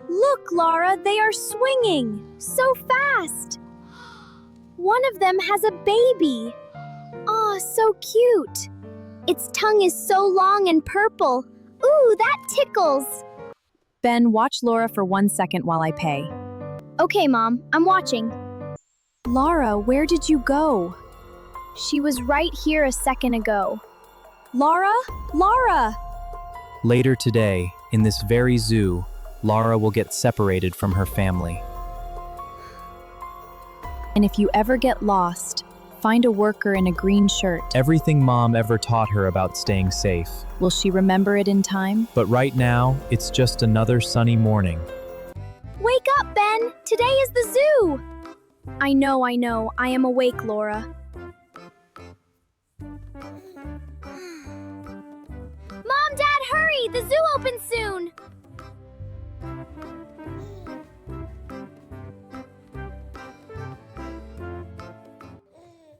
Look, Lara, they are swinging so fast. One of them has a baby. Oh, so cute. Its tongue is so long and purple. Ooh, that tickles. Ben, watch Laura for 1 second while I pay. Okay, Mom, I'm watching. Lara, where did you go? She was right here a second ago. Lara? Lara! Later today, in this very zoo, Lara will get separated from her family. And if you ever get lost, find a worker in a green shirt. Everything Mom ever taught her about staying safe. Will she remember it in time? But right now, it's just another sunny morning. Wake up, Ben! Today is the zoo! I know. I am awake, Laura. Mom, Dad, hurry! The zoo opens soon!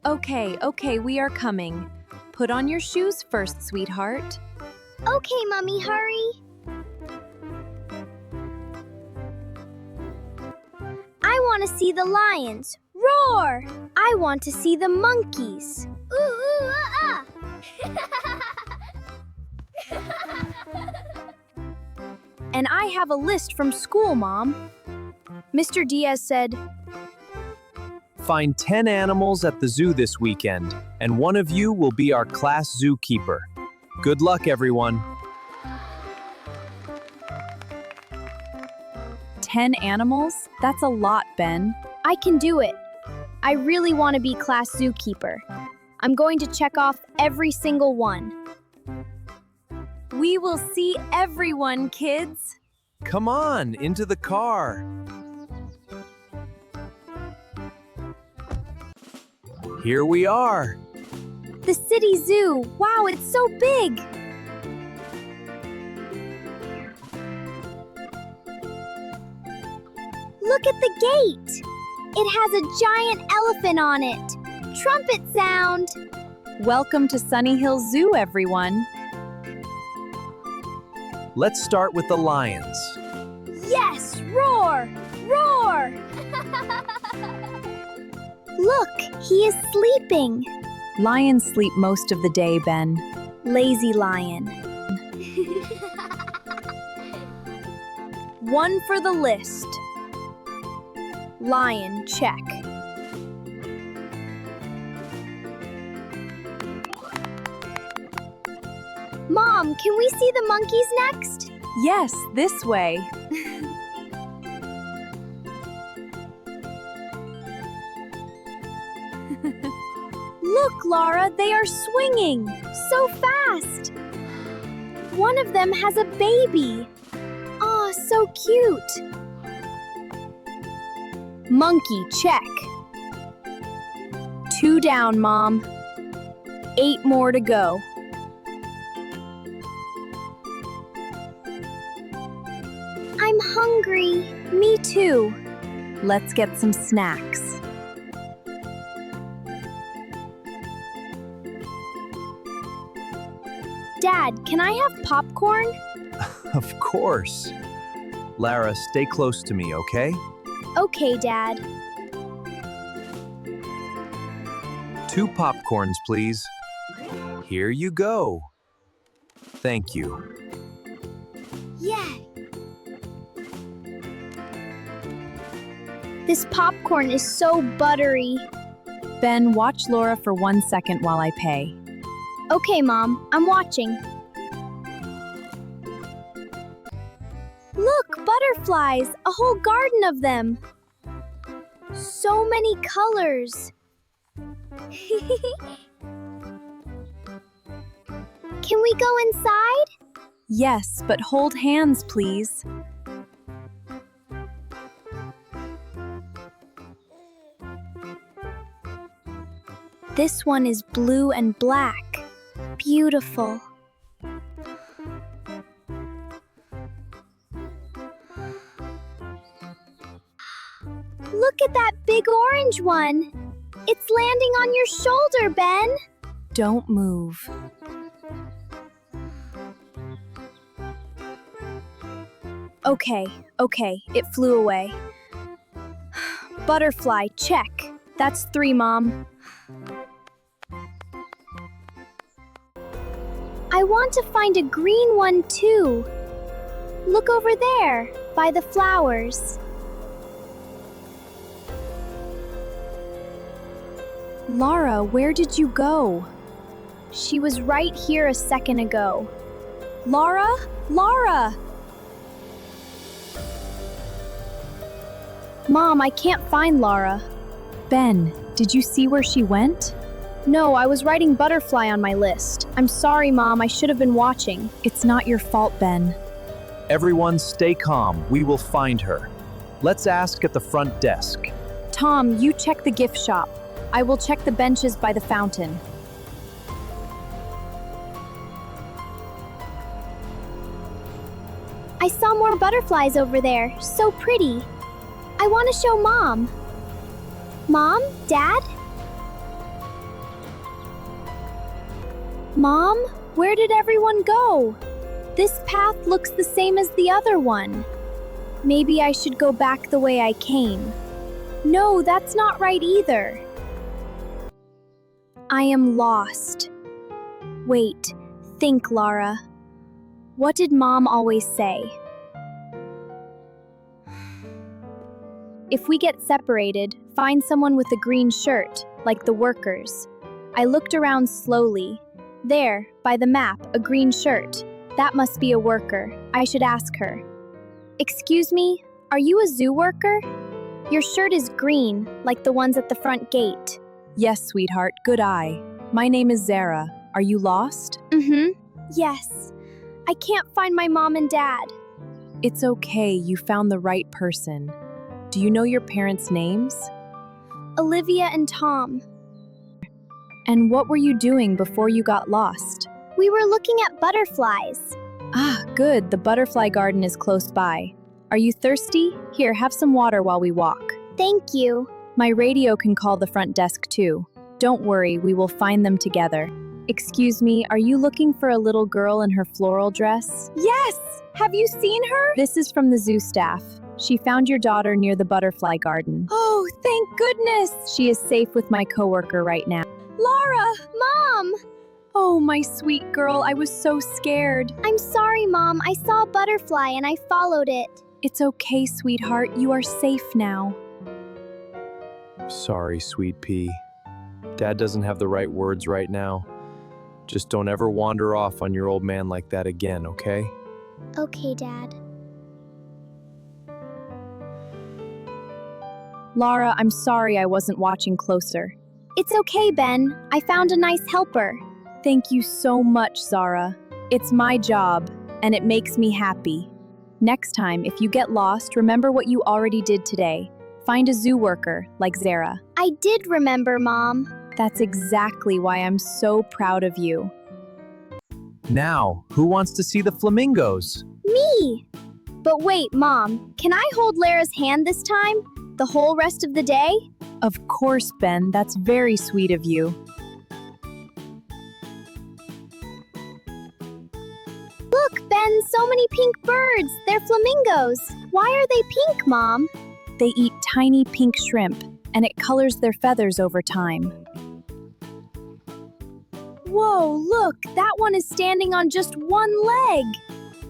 Okay, we are coming. Put on your shoes first, sweetheart. Okay, Mummy, hurry. I want to see the lions. Roar! I want to see the monkeys. Ooh, ah, And I have a list from school, Mom. Mr. Diaz said, Find 10 animals at the zoo this weekend, and one of you will be our class zookeeper. Good luck, everyone. 10 animals? That's a lot, Ben. I can do it. I really want to be class zookeeper. I'm going to check off every single one. We will see everyone, kids. Come on, into the car. Here we are. The city zoo. Wow, it's so big. Look at the gate. It has a giant elephant on it. Trumpet sound. Welcome to Sunny Hill Zoo, everyone. Let's start with the lions. Yes, roar, roar. Look, he is sleeping. Lions sleep most of the day, Ben. Lazy lion. One for the list. Lion, check. Mom, can we see the monkeys next? Yes, this way. Look, Lara, they are swinging so fast. One of them has a baby. Oh, so cute. Monkey, check. 2 down, Mom. 8 more to go. I'm hungry. Me too. Let's get some snacks. Dad, can I have popcorn? Of course. Lara, stay close to me, okay? Okay, Dad. 2 popcorns, please. Here you go. Thank you. Yeah. This popcorn is so buttery. Ben, watch Laura for 1 second while I pay. Okay, Mom, I'm watching. Look, butterflies, a whole garden of them. So many colors. Can we go inside? Yes, but hold hands, please. This one is blue and black. Beautiful. Look at that big orange one. It's landing on your shoulder, Ben. Don't move. Okay, it flew away. Butterfly, check. That's 3, Mom. I want to find a green one too. Look over there, by the flowers. Lara, where did you go? She was right here a second ago. Lara? Lara! Mom, I can't find Lara. Ben, did you see where she went? No, I was writing butterfly on my list. I'm sorry, Mom, I should have been watching. It's not your fault, Ben. Everyone stay calm. We will find her. Let's ask at the front desk. Tom, you check the gift shop. I will check the benches by the fountain. I saw more butterflies over there. So pretty. I want to show Mom. Mom? Dad? Mom? Where did everyone go? This path looks the same as the other one. Maybe I should go back the way I came. No, that's not right either. I am lost. Wait, think, Lara. What did Mom always say? If we get separated, find someone with a green shirt, like the workers. I looked around slowly. There, by the map, a green shirt. That must be a worker. I should ask her. Excuse me, are you a zoo worker? Your shirt is green, like the ones at the front gate. Yes, sweetheart, good eye. My name is Zara. Are you lost? Yes. I can't find my mom and dad. It's okay, you found the right person. Do you know your parents' names? Olivia and Tom. And what were you doing before you got lost? We were looking at butterflies. Ah, good, the butterfly garden is close by. Are you thirsty? Here, have some water while we walk. Thank you. My radio can call the front desk too. Don't worry, we will find them together. Excuse me, are you looking for a little girl in her floral dress? Yes! Have you seen her? This is from the zoo staff. She found your daughter near the butterfly garden. Oh, thank goodness! She is safe with my coworker right now. Lara! Mom! Oh, my sweet girl, I was so scared. I'm sorry, Mom. I saw a butterfly and I followed it. It's okay, sweetheart. You are safe now. Sorry, sweet pea. Dad doesn't have the right words right now. Just don't ever wander off on your old man like that again, okay? Okay, Dad. Lara, I'm sorry I wasn't watching closer. It's okay, Ben. I found a nice helper. Thank you so much, Zara. It's my job, and it makes me happy. Next time, if you get lost, remember what you already did today. Find a zoo worker, like Zara. I did remember, Mom. That's exactly why I'm so proud of you. Now, who wants to see the flamingos? Me! But wait, Mom. Can I hold Lara's hand this time? The whole rest of the day? Of course, Ben. That's very sweet of you. Look, Ben, so many pink birds. They're flamingos. Why are they pink, Mom? They eat tiny pink shrimp, and it colors their feathers over time. Whoa, look, that one is standing on just one leg.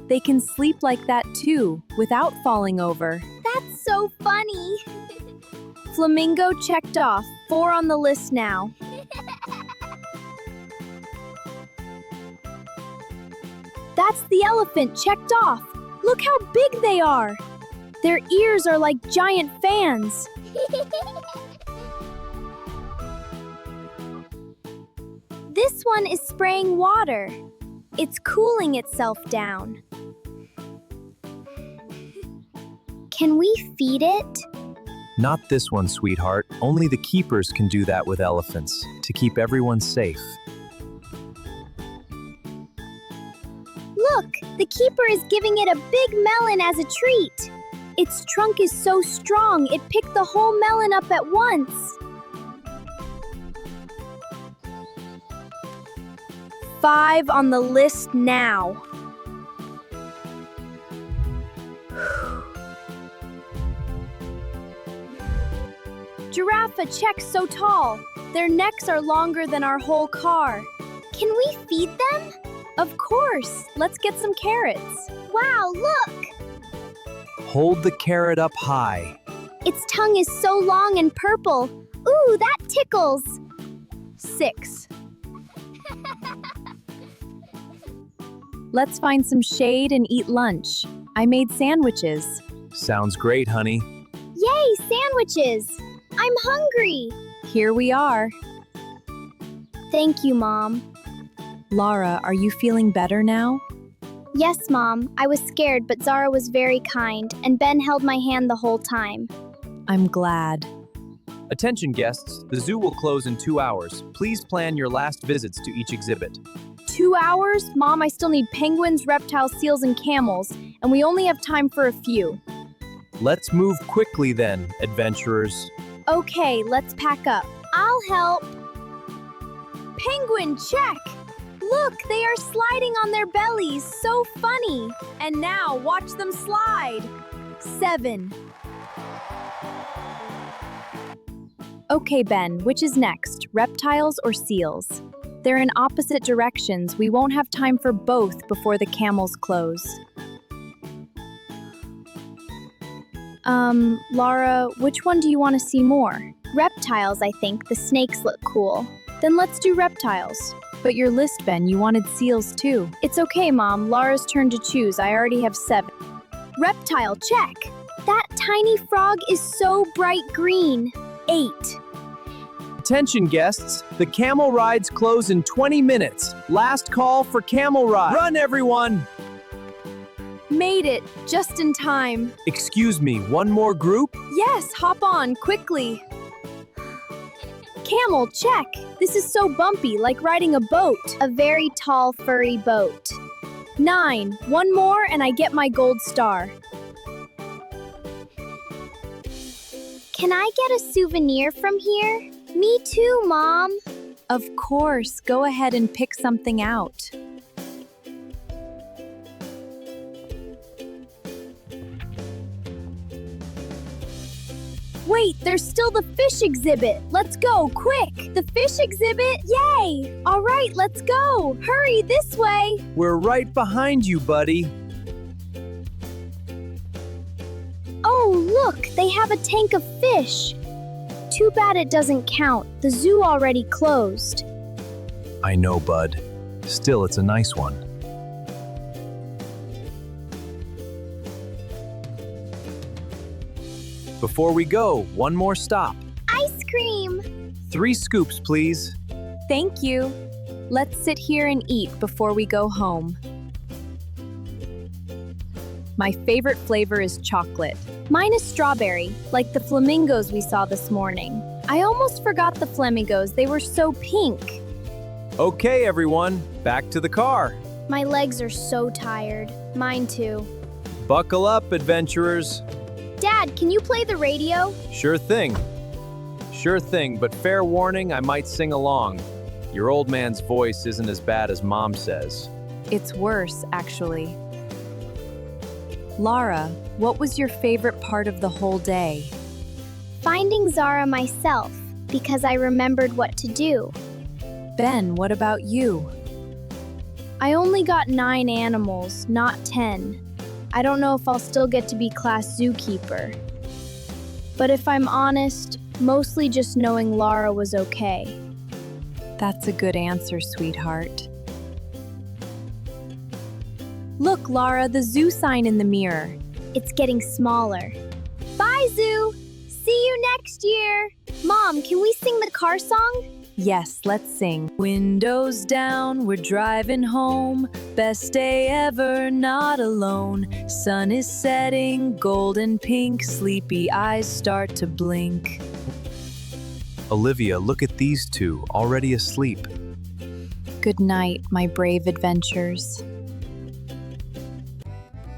They can sleep like that too, without falling over. That's so funny. Flamingo checked off. 4 on the list now. That's the elephant checked off. Look how big they are. Their ears are like giant fans. This one is spraying water. It's cooling itself down. Can we feed it? Not this one, sweetheart. Only the keepers can do that with elephants, to keep everyone safe. Look, the keeper is giving it a big melon as a treat. Its trunk is so strong, it picked the whole melon up at once. 5 on the list now. Giraffe check so tall. Their necks are longer than our whole car. Can we feed them? Of course. Let's get some carrots. Wow, look! Hold the carrot up high. Its tongue is so long and purple. Ooh, that tickles. 6. Let's find some shade and eat lunch. I made sandwiches. Sounds great, honey. Yay, sandwiches! I'm hungry. Here we are. Thank you, Mom. Lara, are you feeling better now? Yes, Mom. I was scared, but Zara was very kind, and Ben held my hand the whole time. I'm glad. Attention guests, the zoo will close in 2 hours. Please plan your last visits to each exhibit. 2 hours? Mom, I still need penguins, reptiles, seals, and camels, and we only have time for a few. Let's move quickly then, adventurers. Okay, let's pack up. I'll help. Penguin, check! Look, they are sliding on their bellies, so funny. And now, watch them slide. 7. Okay, Ben, which is next, reptiles or seals? They're in opposite directions. We won't have time for both before the camels close. Lara, which one do you want to see more? Reptiles, I think. The snakes look cool. Then let's do reptiles. But your list, Ben, you wanted seals too. It's okay, Mom. Lara's turn to choose. I already have 7. Reptile, check. That tiny frog is so bright green. 8. Attention guests, the camel rides close in 20 minutes. Last call for camel ride. Run, everyone! Made it, just in time. Excuse me, one more group? Yes, hop on, quickly. Camel, check. This is so bumpy, like riding a boat. A very tall, furry boat. 9. One more and I get my gold star. Can I get a souvenir from here? Me too, Mom. Of course, go ahead and pick something out. Wait, there's still the fish exhibit. Let's go, quick. The fish exhibit? Yay! All right, let's go. Hurry, this way. We're right behind you, buddy. Oh, look, they have a tank of fish. Too bad it doesn't count. The zoo already closed. I know, bud. Still, it's a nice one. Before we go, one more stop. Ice cream. 3 scoops, please. Thank you. Let's sit here and eat before we go home. My favorite flavor is chocolate. Mine is strawberry, like the flamingos we saw this morning. I almost forgot the flamingos. They were so pink. Okay, everyone, back to the car. My legs are so tired. Mine too. Buckle up, adventurers. Dad, can you play the radio? Sure thing. Sure thing, but fair warning, I might sing along. Your old man's voice isn't as bad as Mom says. It's worse, actually. Lara, what was your favorite part of the whole day? Finding Zara myself, because I remembered what to do. Ben, what about you? I only got 9 animals, not 10. I don't know if I'll still get to be class zookeeper. But if I'm honest, mostly just knowing Lara was okay. That's a good answer, sweetheart. Look, Lara, the zoo sign in the mirror. It's getting smaller. Bye, zoo! See you next year! Mom, can we sing the car song? Yes, let's sing. Windows down, we're driving home. Best day ever, not alone. Sun is setting, golden pink. Sleepy eyes start to blink. Olivia, look at these two, already asleep. Good night, my brave adventures.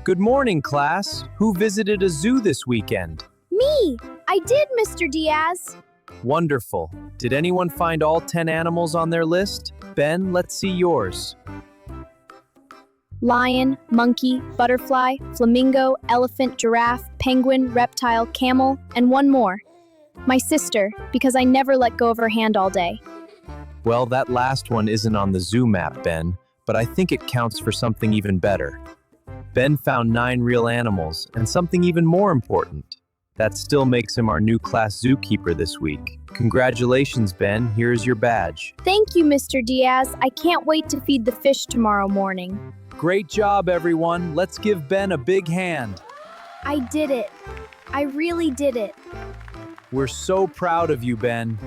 Good morning, class. Who visited a zoo this weekend? Me! I did, Mr. Diaz. Wonderful. Did anyone find all 10 animals on their list? Ben, let's see yours. Lion, monkey, butterfly, flamingo, elephant, giraffe, penguin, reptile, camel, and one more. My sister, because I never let go of her hand all day. Well, that last one isn't on the zoo map, Ben, but I think it counts for something even better. Ben found 9 real animals, and something even more important. That still makes him our new class zookeeper this week. Congratulations, Ben. Here's your badge. Thank you, Mr. Diaz. I can't wait to feed the fish tomorrow morning. Great job, everyone. Let's give Ben a big hand. I did it. I really did it. We're so proud of you, Ben.